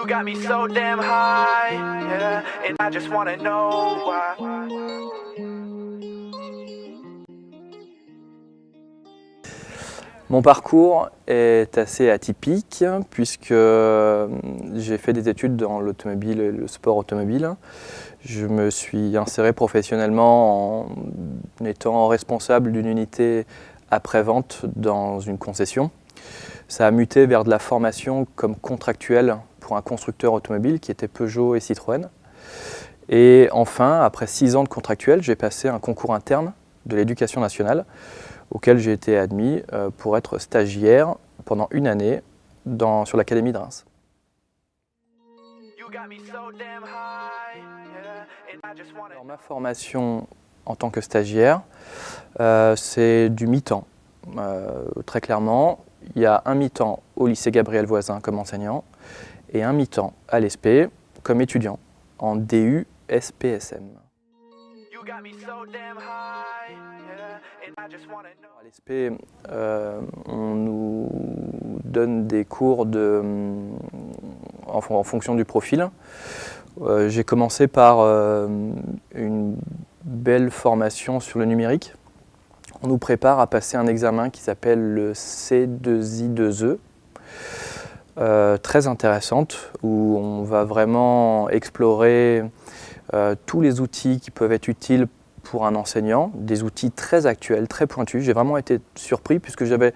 You got me so damn high, yeah, and I just wanna know why. Mon parcours est assez atypique puisque j'ai fait des études dans l'automobile et le sport automobile. Je me suis inséré professionnellement en étant responsable d'une unité après-vente dans une concession. Ça a muté vers de la formation comme contractuel pour un constructeur automobile qui était Peugeot et Citroën. Et enfin, après 6 ans de contractuel, j'ai passé un concours interne de l'Éducation nationale auquel j'ai été admis pour être stagiaire pendant 1 année sur l'Académie de Reims. Alors, ma formation en tant que stagiaire, c'est du mi-temps, très clairement. Il y a un mi-temps au lycée Gabriel Voisin comme enseignant et un mi-temps à l'ESP comme étudiant en DU SPSM. À l'ESP, on nous donne des cours en fonction du profil. J'ai commencé par une belle formation sur le numérique. On nous prépare à passer un examen qui s'appelle le C2I2E, très intéressante, où on va vraiment explorer tous les outils qui peuvent être utiles pour un enseignant, des outils très actuels, très pointus. J'ai vraiment été surpris puisque j'avais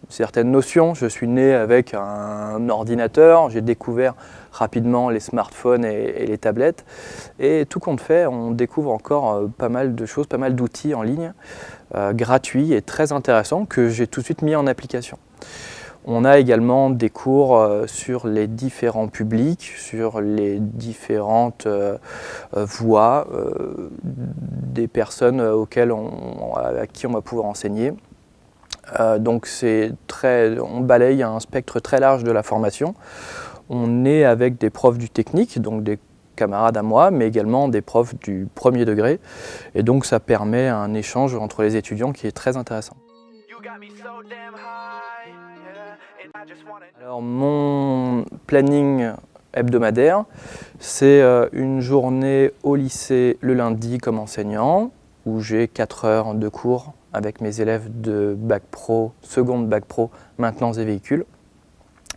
certaines notions. Je suis né avec un ordinateur, j'ai découvert rapidement les smartphones et les tablettes. Et tout compte fait, on découvre encore pas mal de choses, pas mal d'outils en ligne, gratuits et très intéressants que j'ai tout de suite mis en application. On a également des cours sur les différents publics, sur les différentes voies des personnes à qui on va pouvoir enseigner. Donc on balaye un spectre très large de la formation. On est avec des profs du technique, donc des camarades à moi, mais également des profs du premier degré. Et donc ça permet un échange entre les étudiants qui est très intéressant. Alors mon planning hebdomadaire, c'est une journée au lycée le lundi comme enseignant, où j'ai 4 heures de cours avec mes élèves de bac pro, seconde bac pro, maintenance des véhicules.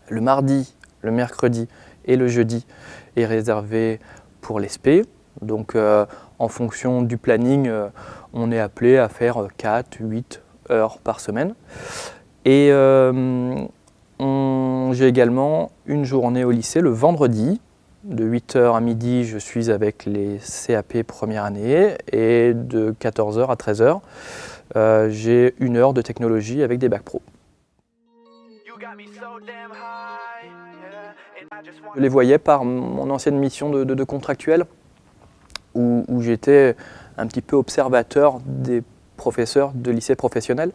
Le mardi, le mercredi et le jeudi est réservé pour l'ESP. Donc en fonction du planning, on est appelé à faire 4-8 heures par semaine. Et j'ai également une journée au lycée le vendredi. De 8h à midi, je suis avec les CAP première année et de 14h à 13h, j'ai 1 heure de technologie avec des bacs pro. Je les voyais par mon ancienne mission de contractuel où j'étais un petit peu observateur des professeurs de lycée professionnel.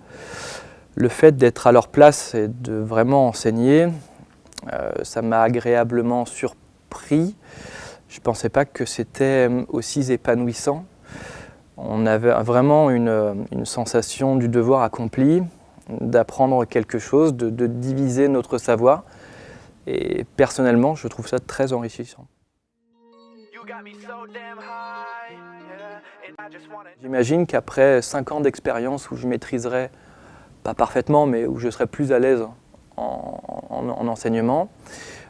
Le fait d'être à leur place et de vraiment enseigner, ça m'a agréablement surpris. Je ne pensais pas que c'était aussi épanouissant. On avait vraiment une sensation du devoir accompli, d'apprendre quelque chose, de diviser notre savoir. Et personnellement, je trouve ça très enrichissant. J'imagine qu'après 5 ans d'expérience où je maîtriserai, pas parfaitement, mais où je serai plus à l'aise en enseignement,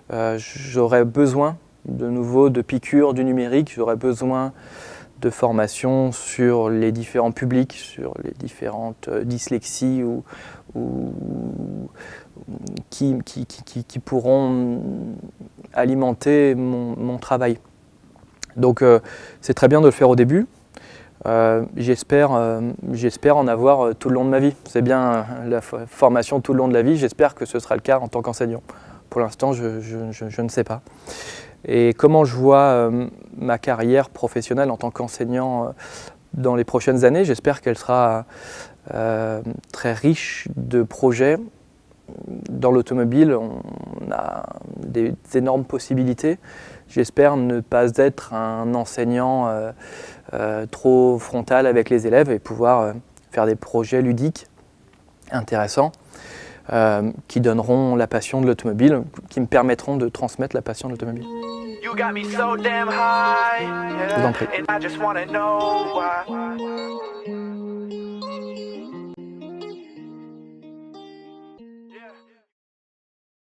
j'aurai besoin de nouveau de piqûres du numérique, j'aurai besoin de formation sur les différents publics, sur les différentes dyslexies qui pourront alimenter mon travail. Donc c'est très bien de le faire au début. J'espère en avoir tout le long de ma vie. C'est bien la formation tout le long de la vie, j'espère que ce sera le cas en tant qu'enseignant. Pour l'instant, je ne sais pas. Et comment je vois ma carrière professionnelle en tant qu'enseignant dans les prochaines années, j'espère qu'elle sera très riche de projets. Dans l'automobile, on a des énormes possibilités. J'espère ne pas être un enseignant trop frontal avec les élèves et pouvoir faire des projets ludiques intéressants. qui donneront la passion de l'automobile, qui me permettront de transmettre la passion de l'automobile. You got me so damn high, Je vous en prie. and I just wanna know why.